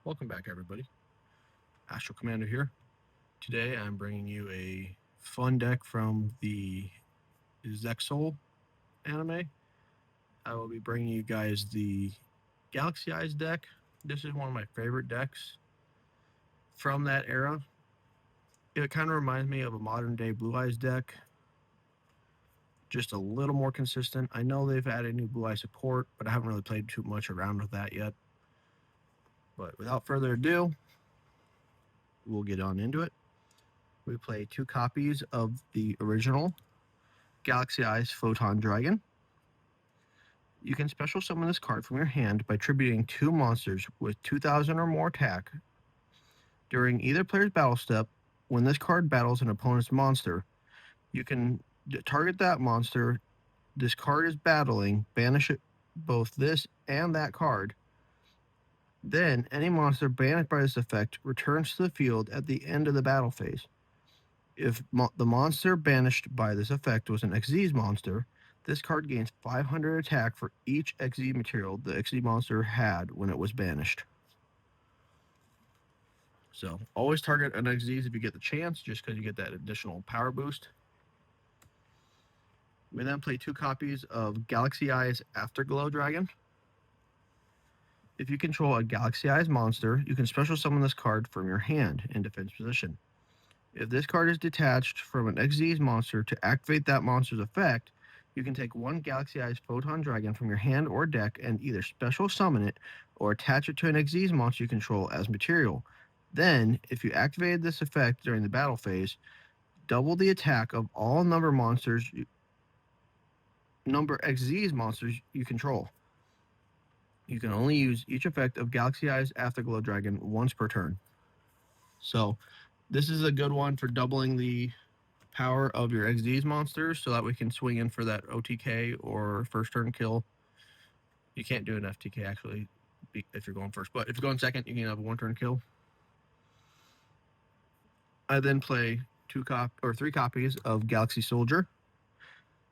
Welcome back, everybody. Astral Commander here. Today, I'm bringing you a fun deck from the Zexal anime. I will be bringing you guys the Galaxy Eyes deck. This is one of my favorite decks from that era. It kind of reminds me of a modern day Blue Eyes deck, just a little more consistent. I know they've added new Blue Eye support, but I haven't really played too much around with that yet. But without further ado, we'll get on into it. We play 2 copies of the original Galaxy Eyes Photon Dragon. You can special summon this card from your hand by tributing 2 monsters with 2,000 or more attack. During either player's battle step, when this card battles an opponent's monster, you can target that monster this card is battling, banish it, both this and that card. Then, any monster banished by this effect returns to the field at the end of the battle phase. If the monster banished by this effect was an Xyz monster, this card gains 500 attack for each Xyz material the Xyz monster had when it was banished. So, always target an Xyz if you get the chance, just because you get that additional power boost. We then play 2 copies of Galaxy Eyes Afterglow Dragon. If you control a Galaxy Eyes monster, you can special summon this card from your hand in defense position. If this card is detached from an Xyz monster to activate that monster's effect, you can take 1 Galaxy Eyes Photon Dragon from your hand or deck and either special summon it or attach it to an Xyz monster you control as material. Then, if you activated this effect during the battle phase, double the attack of all number Xyz monsters you control. You can only use each effect of Galaxy Eyes Afterglow Dragon once per turn. So, this is a good one for doubling the power of your Xyz monsters so that we can swing in for that OTK or first turn kill. You can't do an FTK actually if you're going first, but if you're going second, you can have a 1 turn kill. I then play 3 copies of Galaxy Soldier.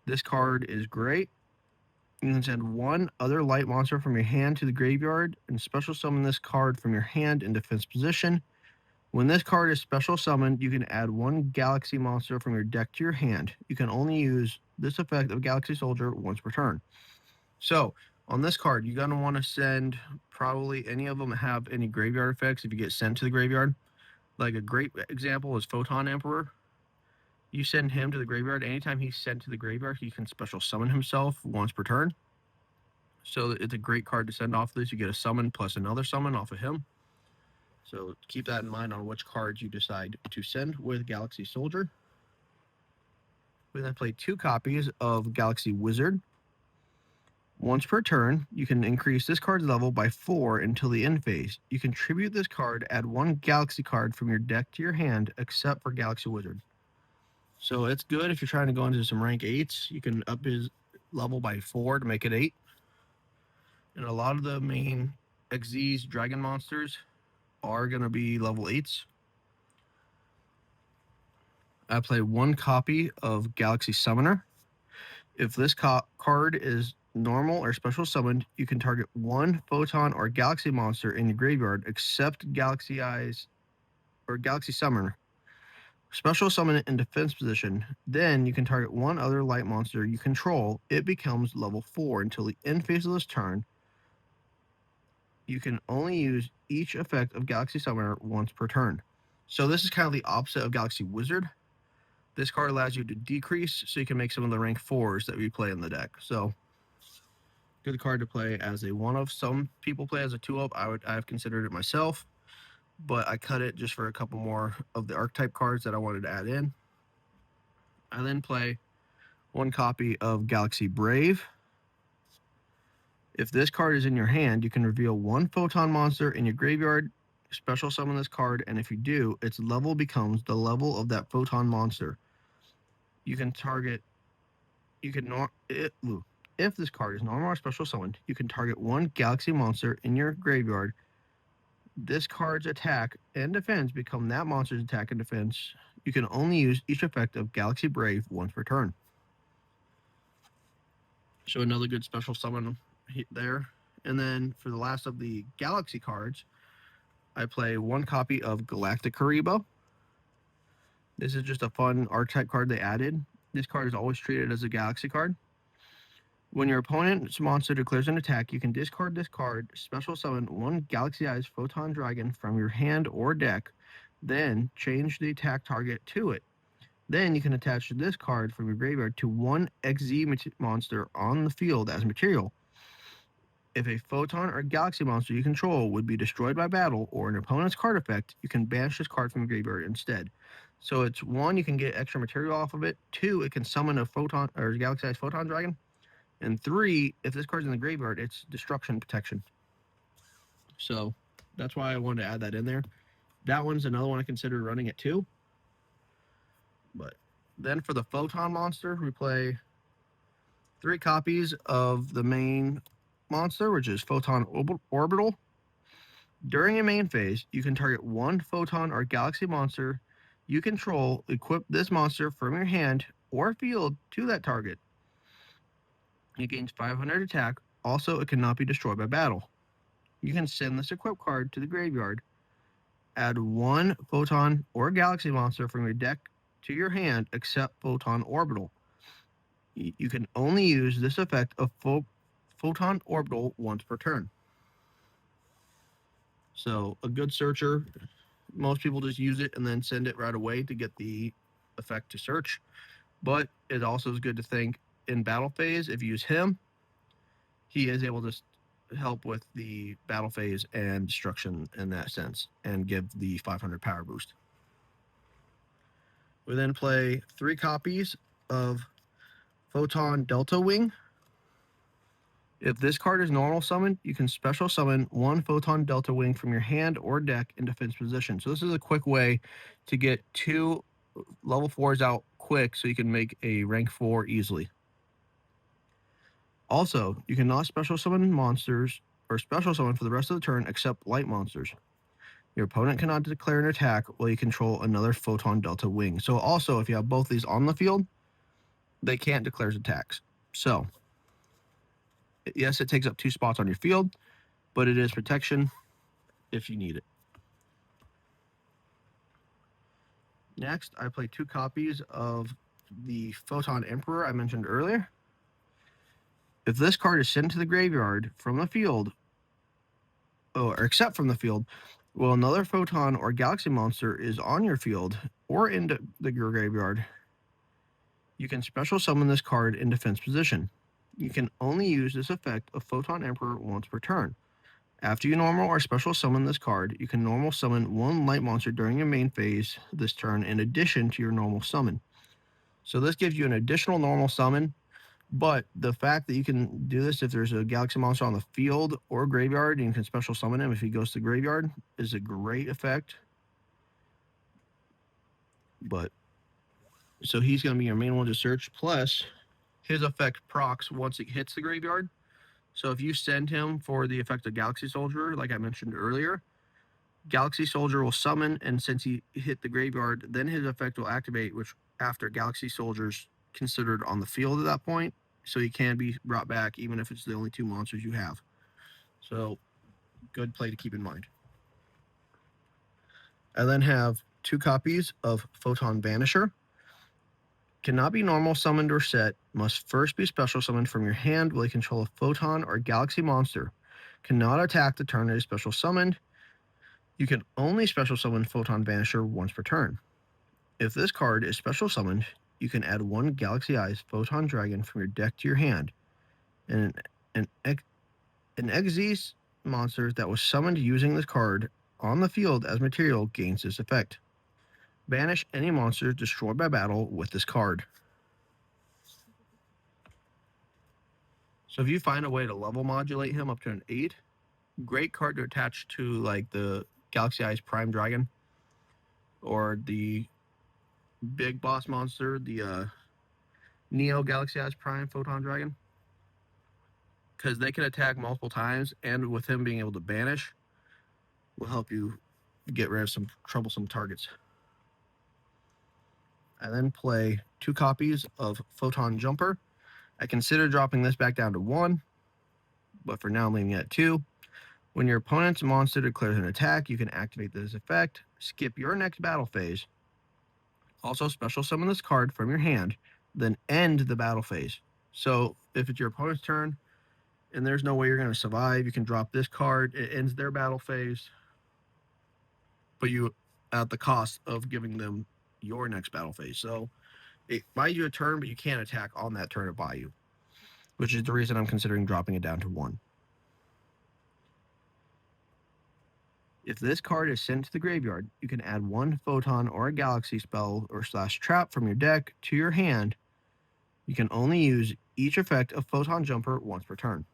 This card is great. You can send 1 other light monster from your hand to the graveyard and special summon this card from your hand in defense position. When this card is special summoned, you can add 1 Galaxy monster from your deck to your hand. You can only use this effect of Galaxy Soldier once per turn. So, on this card, you're going to want to send probably any of them that have any graveyard effects if you get sent to the graveyard. Like a great example is Photon Emperor. You send him to the graveyard. Anytime he's sent to the graveyard, he can special summon himself once per turn. So it's a great card to send off this. You get a summon plus another summon off of him. So keep that in mind on which cards you decide to send with Galaxy Soldier. We then play 2 copies of Galaxy Wizard. Once per turn, you can increase this card's level by 4 until the end phase. You can tribute this card, add 1 Galaxy card from your deck to your hand, except for Galaxy Wizard. So it's good if you're trying to go into some rank 8s. You can up his level by 4 to make it 8. And a lot of the main Xyz dragon monsters are going to be level 8s. I play 1 copy of Galaxy Summoner. If this card is normal or special summoned, you can target 1 Photon or Galaxy monster in your graveyard except Galaxy Eyes or Galaxy Summoner. Special summon it in defense position. Then you can target 1 other light monster you control. It becomes level 4 until the end phase of this turn. You can only use each effect of Galaxy Summoner once per turn. So this is kind of the opposite of Galaxy Wizard. This card allows you to decrease so you can make some of the rank 4s that we play in the deck. So good card to play as a 1-of. Some people play as a 2-of. I've considered it myself, but I cut it just for a couple more of the archetype cards that I wanted to add in. I then play 1 copy of Galaxy Brave. If this card is in your hand, you can reveal 1 Photon monster in your graveyard, special summon this card, and if you do, its level becomes the level of that Photon monster. You can target, if this card is normal or special summoned, you can target 1 Galaxy monster in your graveyard. This card's attack and defense become that monster's attack and defense. You can only use each effect of Galaxy Brave once per turn. So another good special summon there. And then for the last of the Galaxy cards, I play 1 copy of Galactic Karibo. This is just a fun archetype card they added. This card is always treated as a Galaxy card. When your opponent's monster declares an attack, you can discard this card, special summon 1 Galaxy Eyes Photon Dragon from your hand or deck, then change the attack target to it. Then you can attach this card from your graveyard to 1 XZ monster on the field as material. If a Photon or Galaxy monster you control would be destroyed by battle or an opponent's card effect, you can banish this card from your graveyard instead. So it's 1, you can get extra material off of it. 2, it can summon a Photon or Galaxy Eyes Photon Dragon. And 3, if this card's in the graveyard, it's destruction protection. So that's why I wanted to add that in there. That one's another one I consider running it too. But then for the Photon monster, we play 3 copies of the main monster, which is Photon Orbital. During a main phase, you can target 1 Photon or Galaxy monster you control, equip this monster from your hand or field to that target. It gains 500 attack. Also, it cannot be destroyed by battle. You can send this equip card to the graveyard, add 1 Photon or Galaxy monster from your deck to your hand except Photon Orbital. You can only use this effect of Photon Orbital once per turn. So a good searcher, most people just use it and then send it right away to get the effect to search. But it also is good to think in battle phase, if you use him, he is able to help with the battle phase and destruction in that sense and give the 500 power boost. We then play 3 copies of Photon Delta Wing. If this card is normal summoned, you can special summon 1 Photon Delta Wing from your hand or deck in defense position. So this is a quick way to get 2 level 4s out quick so you can make a rank 4 easily. Also, you cannot special summon monsters or special summon for the rest of the turn except light monsters. Your opponent cannot declare an attack while you control another Photon Delta Wing. So also, if you have both these on the field, they can't declare attacks. So yes, it takes up 2 spots on your field, but it is protection if you need it. Next, I play 2 copies of the Photon Emperor I mentioned earlier. If this card is sent to the graveyard from the field, or except from the field, while another Photon or Galaxy monster is on your field or in the graveyard, you can special summon this card in defense position. You can only use this effect of Photon Emperor once per turn. After you normal or special summon this card, you can normal summon 1 light monster during your main phase this turn in addition to your normal summon. So this gives you an additional normal summon, but the fact that you can do this if there's a Galaxy monster on the field or graveyard and you can special summon him if he goes to the graveyard is a great effect. But so he's going to be your main one to search, plus his effect procs once it hits the graveyard. So if you send him for the effect of Galaxy Soldier, like I mentioned earlier, Galaxy Soldier will summon, and since he hit the graveyard, then his effect will activate, which after Galaxy Soldier's considered on the field at that point, so he can be brought back even if it's the only 2 monsters you have. So good play to keep in mind. I then have 2 copies of Photon Vanisher. Cannot be normal summoned or set, must first be special summoned from your hand while you control a Photon or Galaxy monster. Cannot attack the turn it is special summoned. You can only special summon Photon Vanisher once per turn. If this card is special summoned, you can add 1 Galaxy Eyes Photon Dragon from your deck to your hand. And an XZ monster that was summoned using this card on the field as material gains this effect. Banish any monsters destroyed by battle with this card. So if you find a way to level modulate him up to an 8, great card to attach to like the Galaxy Eyes Prime Dragon or the big boss monster, the Neo Galaxy Eyes Prime Photon Dragon, because they can attack multiple times, and with him being able to banish will help you get rid of some troublesome targets. I then play 2 copies of Photon Jumper. I consider dropping this back down to 1, but for now I'm leaving it at 2. When your opponent's monster declares an attack, you can activate this effect, skip your next battle phase, also special summon this card from your hand, then end the battle phase. So if it's your opponent's turn and there's no way you're going to survive, you can drop this card. It ends their battle phase, but you at the cost of giving them your next battle phase. So it buys you a turn, but you can't attack on that turn it buy you, which is the reason I'm considering dropping it down to 1. If this card is sent to the graveyard, you can add 1 Photon or a Galaxy spell or / trap from your deck to your hand. You can only use each effect of Photon Jumper once per turn.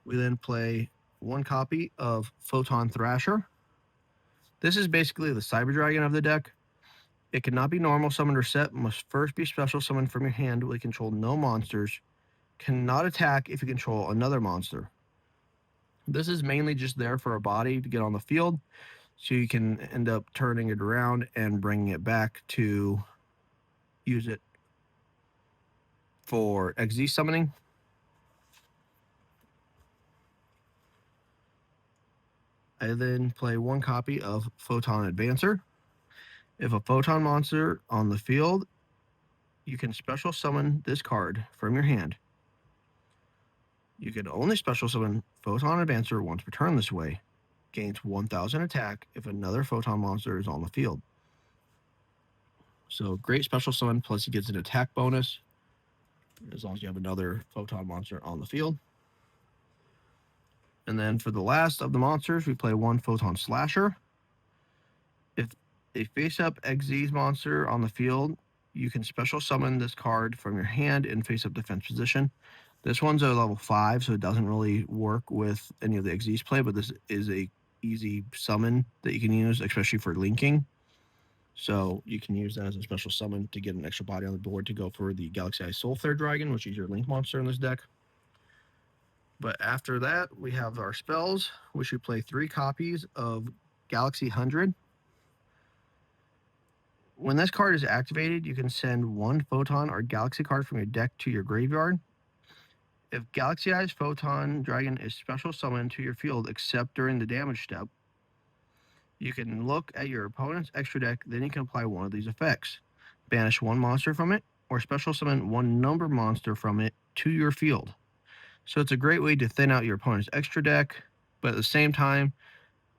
We then play 1 copy of Photon Thrasher. This is basically the Cyber Dragon of the deck. It cannot be normal summoned or set, must first be special summoned from your hand when you control no monsters, cannot attack if you control another monster. This is mainly just there for a body to get on the field, so you can end up turning it around and bringing it back to use it for XZ summoning. I then play 1 copy of Photon Advancer. If a Photon monster on the field, you can special summon this card from your hand. You can only special summon Photon Advancer once per turn this way. Gains 1000 attack if another Photon monster is on the field. So great special summon, plus he gets an attack bonus as long as you have another Photon monster on the field. And then for the last of the monsters, we play 1 Photon Slasher. If a face-up XZ monster on the field, you can special summon this card from your hand in face-up defense position. This one's a level 5, so it doesn't really work with any of the XZ's play, but this is a easy summon that you can use, especially for linking. So you can use that as a special summon to get an extra body on the board to go for the Galaxy Eye Soul Flare Dragon, which is your link monster in this deck. But after that, we have our spells, which we play 3 copies of Galaxy 100. When this card is activated, you can send 1 Photon or Galaxy card from your deck to your graveyard. If Galaxy Eye's Photon Dragon is special summoned to your field except during the damage step, you can look at your opponent's extra deck, then you can apply one of these effects. Banish 1 monster from it, or special summon 1 number monster from it to your field. So it's a great way to thin out your opponent's extra deck, but at the same time,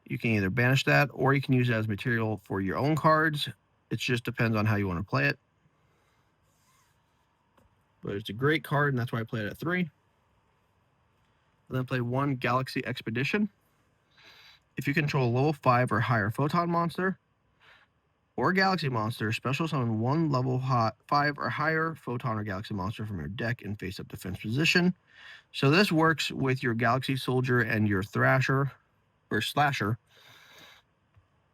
you can either banish that or you can use it as material for your own cards. It just depends on how you want to play it. But it's a great card, and that's why I play it at 3. And then play 1 Galaxy Expedition. If you control a level 5 or higher Photon monster or Galaxy monster, special summon 1 level 5 or higher Photon or Galaxy monster from your deck in face-up defense position. So this works with your Galaxy Soldier and your Thrasher or Slasher.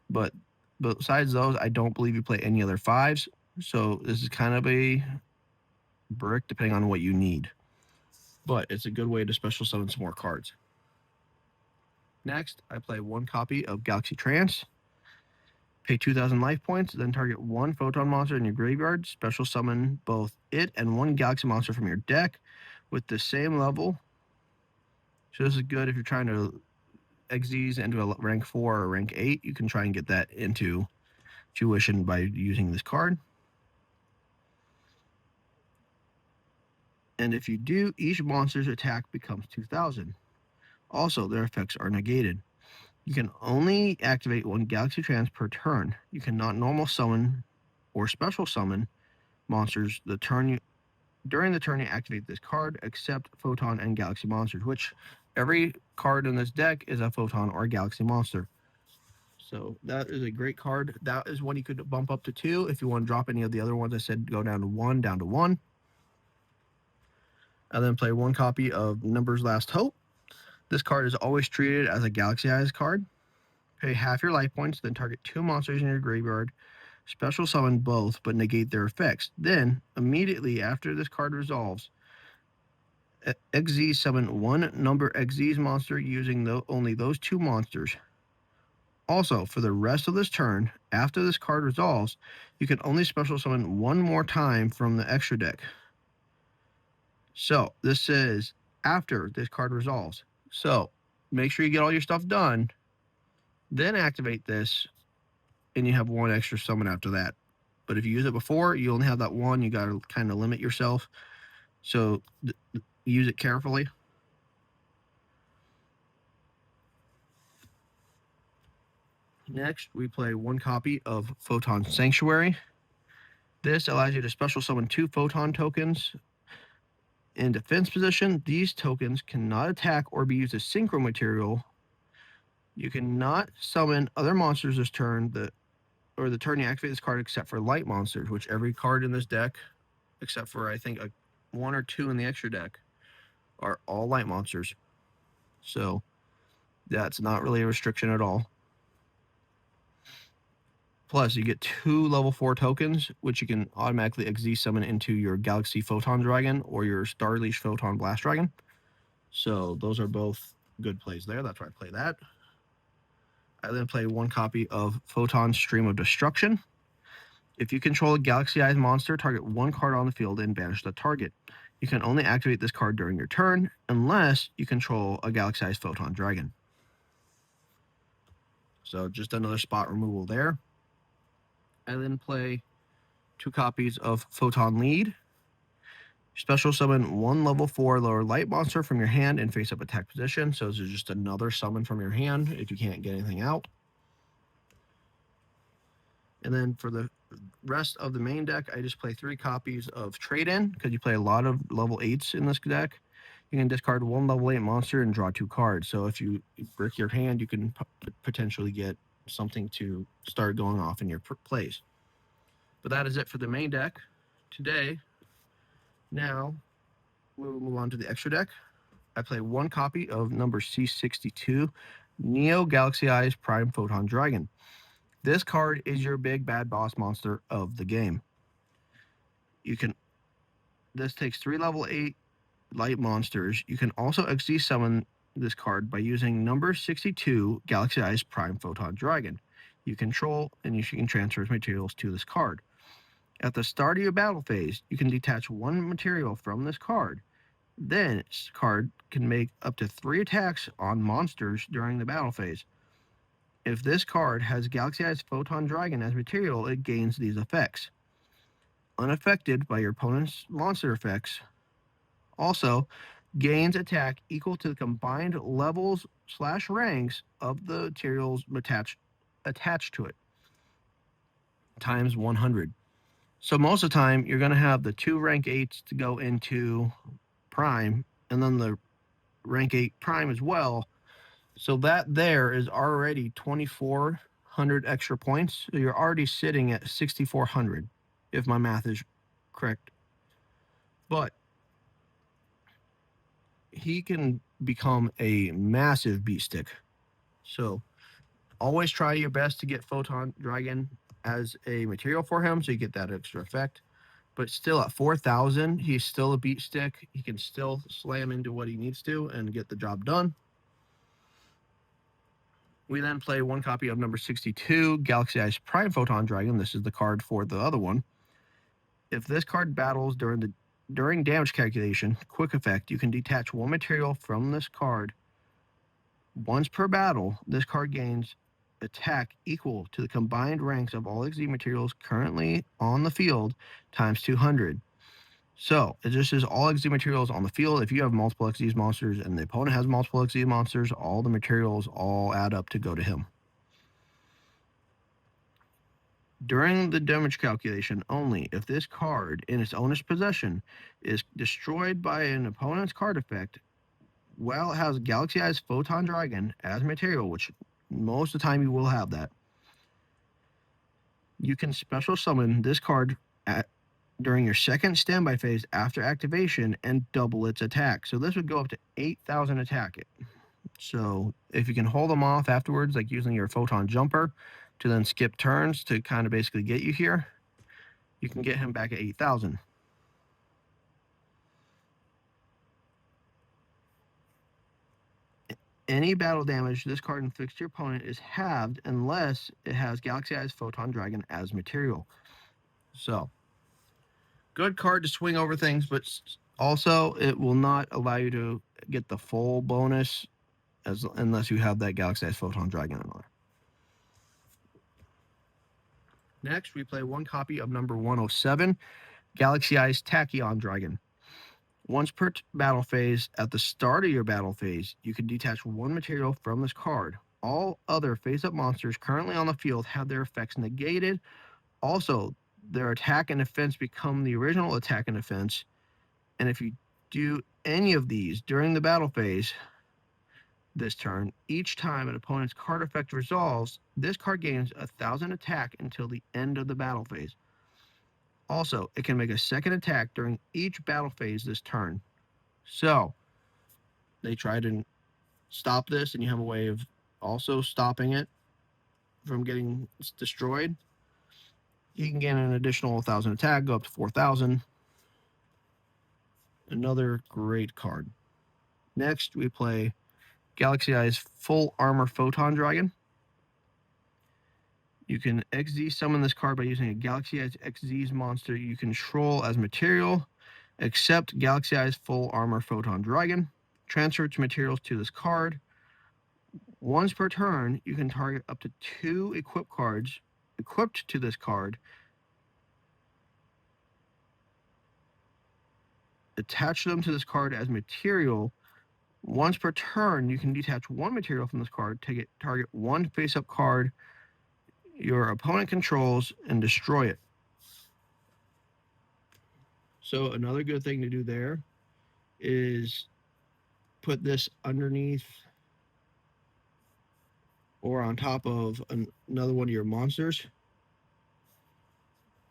But besides those, I don't believe you play any other 5s. So this is kind of a brick depending on what you need. But it's a good way to special summon some more cards. Next, I play 1 copy of Galaxy Trance. Pay 2,000 life points, then target 1 Photon monster in your graveyard. Special summon both it and 1 Galaxy monster from your deck with the same level. So this is good if you're trying to XZs into a rank 4 or rank 8. You can try and get that into fruition by using this card. And if you do, each monster's attack becomes 2,000. Also, their effects are negated. You can only activate 1 Galaxy Trance per turn. You cannot normal summon or special summon monsters during the turn you activate this card, except Photon and Galaxy monsters, which every card in this deck is a Photon or Galaxy monster. So that is a great card. That is one you could bump up to 2. If you want to drop any of the other ones I said, go down to 1, down to 1. And then play 1 copy of Numbers Last Hope. This card is always treated as a Galaxy Eyes card. Pay half your life points, then target 2 monsters in your graveyard. Special summon both, but negate their effects. Then, immediately after this card resolves, XZ summon 1 number XZ's monster using only those 2 monsters. Also, for the rest of this turn, after this card resolves, you can only special summon 1 more time from the extra deck. So, this says, after this card resolves. So make sure you get all your stuff done, then activate this, and you have one extra summon after that. But if you use it before, you only have that one. You got to kind of limit yourself. So use it carefully. Next, we play one copy of Photon Sanctuary. This allows you to special summon 2 Photon tokens. In defense position, these tokens cannot attack or be used as synchro material. You cannot summon other monsters this turn, the turn you activate this card, except for light monsters, which every card in this deck, except for I think 1 or 2 in the extra deck, are all light monsters. So that's not really a restriction at all. Plus, you get 2 level 4 tokens, which you can automatically XZ summon into your Galaxy Photon Dragon or your Starleash Photon Blast Dragon. So those are both good plays there. That's why I play that. I then play one copy of Photon Stream of Destruction. If you control a Galaxy-Eyes monster, target one card on the field and banish the target. You can only activate this card during your turn, unless you control a Galaxy-Eyes Photon Dragon. So just another spot removal there. I then play 2 copies of Photon Lead. Special summon 1 level 4 lower light monster from your hand in face-up attack position. So this is just another summon from your hand if you can't get anything out. And then for the rest of the main deck, I just play 3 copies of Trade-In, because you play a lot of level 8s in this deck. You can discard 1 level 8 monster and draw 2 cards. So if you brick your hand, you can potentially get something to start going off in your plays. But that is it for the main deck today. Now, we'll move on to the extra deck. I play 1 copy of number C62, Neo Galaxy Eyes Prime Photon Dragon. This card is your big bad boss monster of the game. This takes 3 level 8 light monsters. You can also XD summon this card by using number 62 Galaxy Eyes Prime Photon Dragon. You control, and you can transfer materials to this card. At the start of your battle phase, you can detach 1 material from this card. Then this card can make up to 3 attacks on monsters during the battle phase. If this card has Galaxy Eyes Photon Dragon as material, it gains these effects. Unaffected by your opponent's monster effects. Also, gains attack equal to the combined levels/ranks of the materials attached to it, times 100. So most of the time, you're going to have the 2 rank 8s to go into Prime, and then the rank 8 Prime as well. So that there is already 2,400 extra points. So you're already sitting at 6,400, if my math is correct. But he can become a massive beat stick. So always try your best to get Photon Dragon as a material for him, so you get that extra effect. But still, at 4,000, he's still a beat stick. He can still slam into what he needs to and get the job done. We then play 1 copy of number 62, Galaxy Eyes Prime Photon Dragon. This is the card for the other one. If this card battles during damage calculation, quick effect, you can detach 1 material from this card. Once per battle, this card gains attack equal to the combined ranks of all XZ materials currently on the field times 200. So it just is all XZ materials on the field. If you have multiple XZ monsters and the opponent has multiple XZ monsters, all the materials all add up to go to him. During the damage calculation only, if this card in its owner's possession is destroyed by an opponent's card effect, while it has Galaxy Eyes Photon Dragon as material, which most of the time you will have that, you can special summon this card during your second standby phase after activation and double its attack. So this would go up to 8,000 attack. So if you can hold them off afterwards, like using your Photon Jumper to then skip turns to kind of basically get you here, you can get him back at 8,000. Any battle damage this card inflicts to your opponent is halved unless it has Galaxy Eyes Photon Dragon as material. So, good card to swing over things, but also it will not allow you to get the full bonus unless you have that Galaxy Eyes Photon Dragon in there. Next, we play one copy of number 107, Galaxy Eyes Tachyon Dragon. Once per battle phase, at the start of your battle phase, you can detach one material from this card. All other face-up monsters currently on the field have their effects negated. Also, their attack and defense become the original attack and defense. And if you do any of these during the battle phase this turn, each time an opponent's card effect resolves, this card gains 1,000 attack until the end of the battle phase. Also, it can make a second attack during each battle phase this turn. So, they try to stop this, and you have a way of also stopping it from getting destroyed. You can gain an additional 1,000 attack, go up to 4,000. Another great card. Next, we play Galaxy Eyes Full Armor Photon Dragon. You can XZ summon this card by using a Galaxy Eyes XZ's monster you control as material, except Galaxy Eyes Full Armor Photon Dragon. Transfer its materials to this card. Once per turn, you can target up to 2 equipped cards equipped to this card. Attach them to this card as material. Once per turn, you can detach one material from this card, target one face-up card your opponent controls, and destroy it. So another good thing to do there is put this underneath or on top of another one of your monsters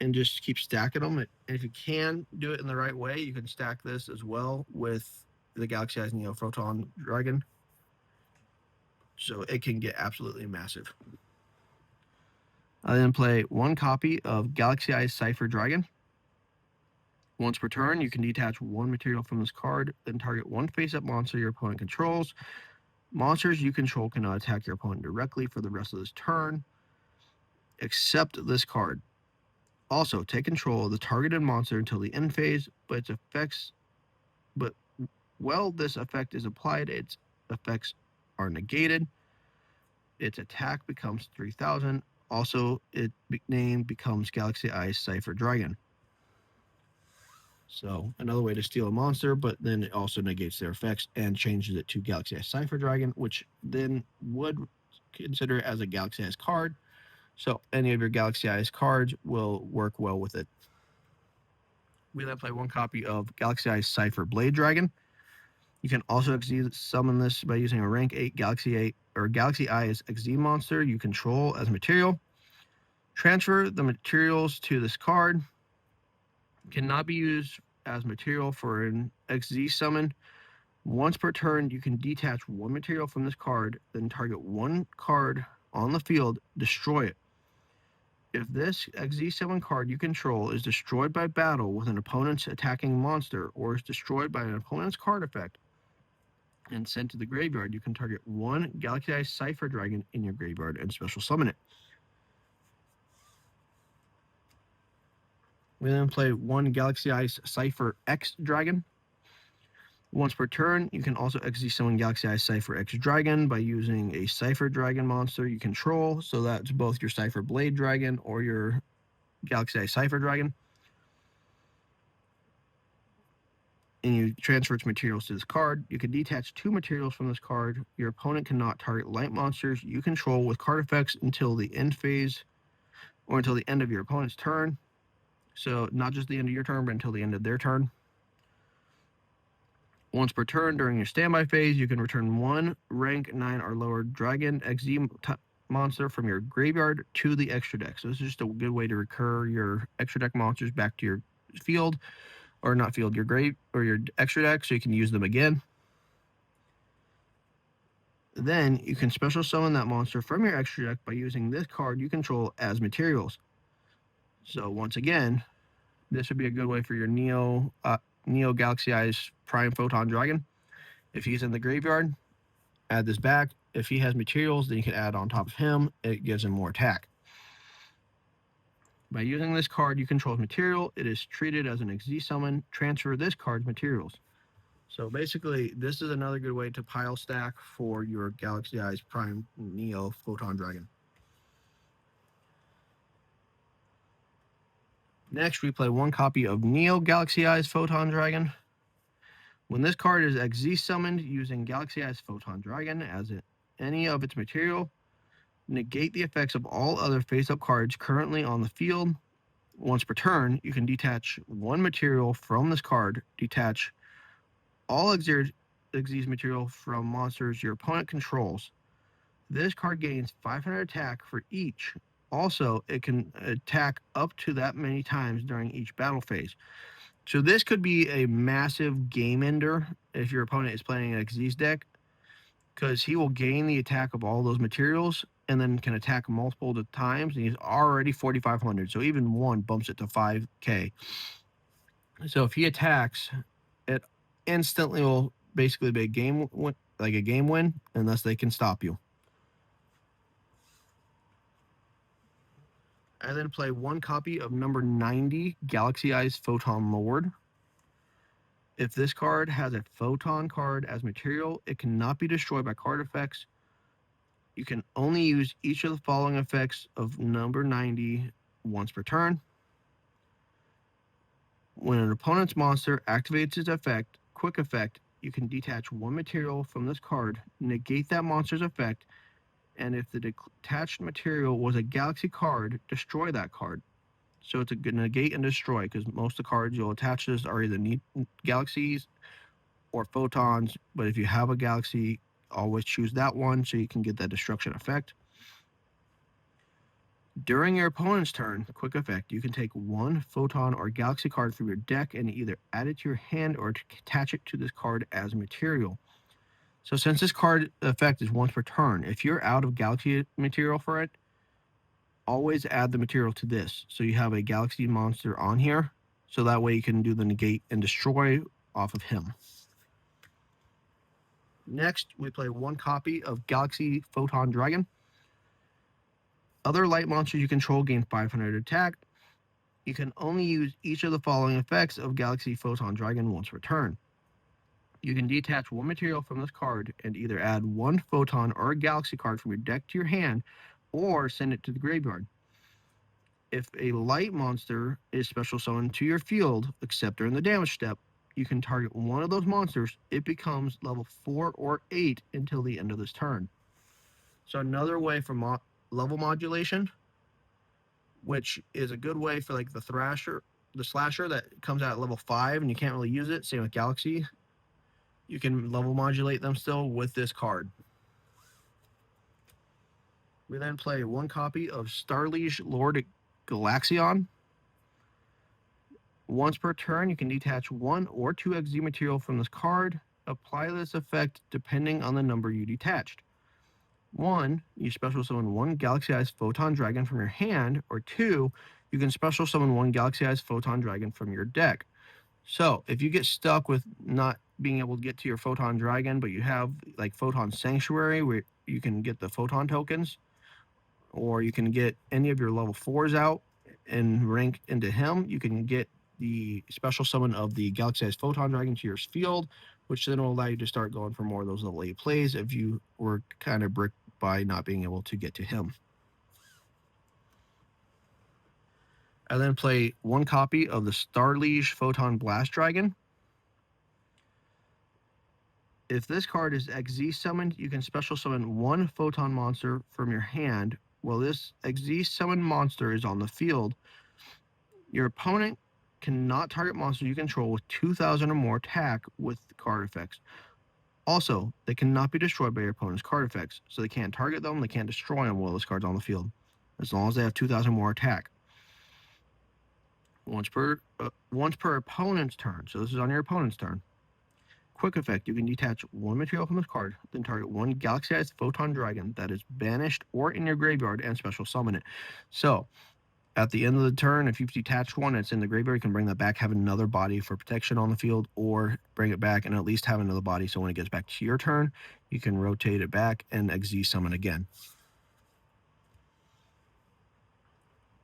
and just keep stacking them. And if you can do it in the right way, you can stack this as well with the Galaxy Eyes Neo Photon Dragon. So it can get absolutely massive. I then play one copy of Galaxy Eyes Cypher Dragon. Once per turn, you can detach one material from this card, then target one face-up monster your opponent controls. Monsters you control cannot attack your opponent directly for the rest of this turn, except this card. Also, take control of the targeted monster until the end phase, but while this effect is applied, its effects are negated. Its attack becomes 3,000. Also, its name becomes Galaxy Eyes Cypher Dragon. So, another way to steal a monster, but then it also negates their effects and changes it to Galaxy Eyes Cypher Dragon, which then would consider it as a Galaxy Eyes card. So, any of your Galaxy Eyes cards will work well with it. We then play one copy of Galaxy Eyes Cypher Blade Dragon. You can also XZ summon this by using a rank 8 Galaxy Eyes XZ monster you control as material. Transfer the materials to this card. Cannot be used as material for an XZ summon. Once per turn, you can detach one material from this card, then target one card on the field, destroy it. If this XZ summon card you control is destroyed by battle with an opponent's attacking monster, or is destroyed by an opponent's card effect and sent to the graveyard, you can target one Galaxy Eyes Cypher Dragon in your graveyard and special summon it. We then play one Galaxy Eyes Cypher X Dragon. Once per turn, you can also XZ summon Galaxy Eyes Cypher X Dragon by using a Cypher Dragon monster you control. So that's both your Cypher Blade Dragon or your Galaxy Eyes Cypher Dragon. And you transfer its materials to this card. You can detach two materials from this card. Your opponent cannot target light monsters you control with card effects until the end phase or until the end of your opponent's turn. So not just the end of your turn, but until the end of their turn. Once per turn during your standby phase, you can return one rank 9 or lower Dragon XZ monster from your graveyard to the extra deck. So this is just a good way to recur your extra deck monsters back to your field, or not field, your grave or your extra deck, so you can use them again. Then you can special summon that monster from your extra deck by using this card you control as materials. So once again, this would be a good way for your Neo Galaxy Eyes Prime Photon Dragon. If he's in the graveyard, add this back. If he has materials, then you can add on top of him. It gives him more attack. By using this card you control as material, it is treated as an XZ summon. Transfer this card's materials. So basically, this is another good way to pile stack for your Galaxy Eyes Prime Neo Photon Dragon. Next, we play one copy of Neo Galaxy Eyes Photon Dragon. When this card is XZ summoned using Galaxy Eyes Photon Dragon as any of its material, negate the effects of all other face-up cards currently on the field. Once per turn, you can detach one material from this card. Detach all XZ's material from monsters your opponent controls. This card gains 500 attack for each. Also, it can attack up to that many times during each battle phase. So this could be a massive game ender if your opponent is playing an XZ's deck, because he will gain the attack of all those materials and then can attack multiple times, and he's already 4,500. So even one bumps it to 5K. So if he attacks, it instantly will basically be a game win, unless they can stop you. I then play one copy of number 90 Galaxy Eyes Photon Lord. If this card has a Photon card as material, it cannot be destroyed by card effects. You can only use each of the following effects of number 90 once per turn. When an opponent's monster activates its effect, quick effect, you can detach one material from this card, negate that monster's effect, and if the detached material was a Galaxy card, destroy that card. So it's a good negate and destroy, because most of the cards you'll attach this are either Galaxies or Photons, but if you have a Galaxy, always choose that one so you can get that destruction effect. During your opponent's turn, quick effect, you can take one Photon or Galaxy card from your deck and either add it to your hand or attach it to this card as material. So since this card effect is once per turn, if you're out of Galaxy material for it, always add the material to this. So you have a Galaxy monster on here, so that way you can do the negate and destroy off of him. Next, we play one copy of Galaxy Photon Dragon. Other light monsters you control gain 500 attack. You can only use each of the following effects of Galaxy Photon Dragon once per turn. You can detach one material from this card and either add one Photon or a Galaxy card from your deck to your hand, or send it to the graveyard. If a light monster is special summoned to your field, except during the damage step, you can target one of those monsters. It becomes level 4 or 8 until the end of this turn. So another way for level modulation, which is a good way for like the slasher that comes out at level 5 and you can't really use it. Same with Galaxy. You can level modulate them still with this card. We then play one copy of Starliege Lord Galaxion. Once per turn, you can detach one or two XZ material from this card. Apply this effect depending on the number you detached. 1, you special summon one Galaxy Eyes Photon Dragon from your hand, or 2, you can special summon one Galaxy Eyes Photon Dragon from your deck. So if you get stuck with not being able to get to your Photon Dragon, but you have like Photon Sanctuary where you can get the Photon tokens, or you can get any of your level 4s out and rank into him, you can get the special summon of the Galaxy Eyes Photon Dragon to your field, which then will allow you to start going for more of those level 8 plays if you were kind of bricked by not being able to get to him. I then play one copy of the Starliege Photon Blast Dragon. If this card is XZ summoned, you can special summon one Photon monster from your hand. While this XZ summoned monster is on the field, your opponent cannot target monsters you control with 2,000 or more attack with card effects. Also, they cannot be destroyed by your opponent's card effects, so they can't target them, they can't destroy them while this card's on the field, as long as they have 2,000 more attack. Once per opponent's turn, so this is on your opponent's turn. Quick effect, you can detach one material from this card, then target one Galaxy-Eyes Photon Dragon that is banished or in your graveyard and special summon it. So, at the end of the turn, if you've detached one and it's in the graveyard, you can bring that back, have another body for protection on the field, or bring it back and at least have another body so when it gets back to your turn, you can rotate it back and XZ summon again.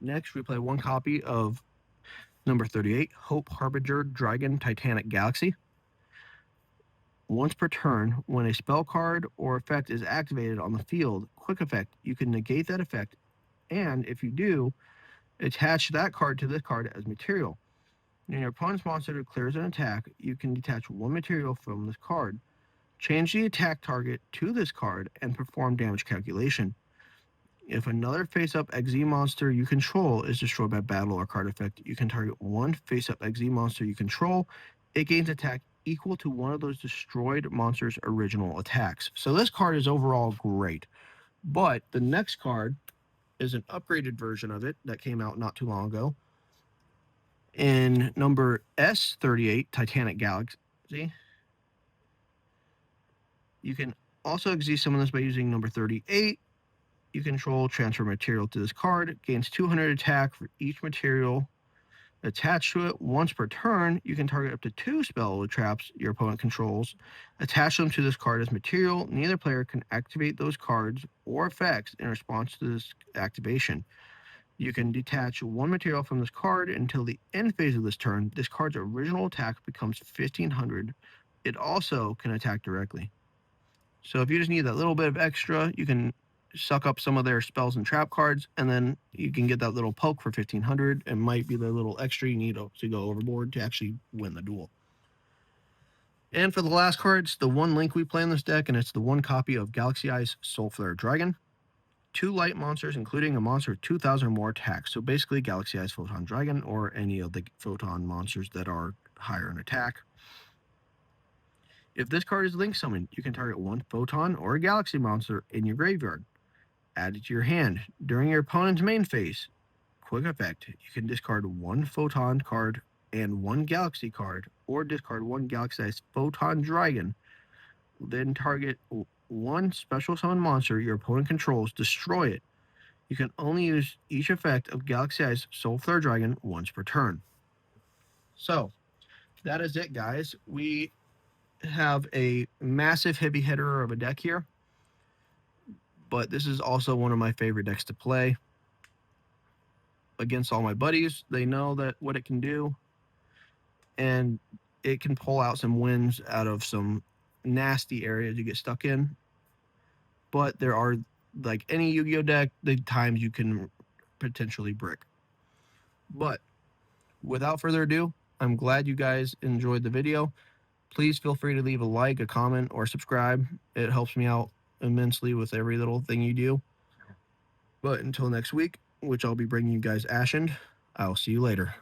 Next, we play one copy of number 38, Hope Harbinger Dragon Titanic Galaxy. once per turn. When a spell card or effect is activated on the field, quick effect, you can negate that effect, and if you do, attach that card to this card as material. When your opponent's monster declares an attack, you can detach one material from this card. Change the attack target to this card and perform damage calculation. If another face-up XZ monster you control is destroyed by battle or card effect, you can target one face-up XZ monster you control. It gains attack equal to one of those destroyed monster's original attacks. So this card is overall great. But the next card is an upgraded version of it that came out not too long ago. In number S38, Titanic Galaxy, you can also XZ summon this by using number 38. You control, transfer material to this card, gains 200 attack for each material attached to it. Once per turn, you can target up to 2 spell traps your opponent controls, attach them to this card as material. Neither player can activate those cards or effects in response to this activation. You can detach one material from this card until the end phase of this turn. This card's original attack becomes 1500. It also can attack directly. So if you just need that little bit of extra, you can suck up some of their spells and trap cards, and then you can get that little poke for 1500. It might be the little extra you need to go overboard to actually win the duel. And for the last card, it's the one link we play in this deck, and it's the one copy of Galaxy Eyes Soulflare Dragon. 2 light monsters, including a monster with 2,000 or more attacks. So basically Galaxy Eyes Photon Dragon or any of the Photon monsters that are higher in attack. If this card is link summoned, you can target one Photon or a Galaxy monster in your graveyard. Add it to your hand. During your opponent's main phase, quick effect, you can discard one Photon card and one Galaxy card, or discard one Galaxy Eyes Photon Dragon. Then target one special summon monster your opponent controls, destroy it. You can only use each effect of Galaxy Eyes Soulflare Dragon once per turn. So, that is it, guys. We have a massive heavy hitter of a deck here, but this is also one of my favorite decks to play against all my buddies. They know that what it can do, and it can pull out some wins out of some nasty areas you get stuck in. But there are, like any Yu-Gi-Oh deck, the times you can potentially brick. But without further ado, I'm glad you guys enjoyed the video. Please feel free to leave a like, a comment, or subscribe. It helps me out immensely with every little thing you do. But until next week, which I'll be bringing you guys Ashen, I'll see you later.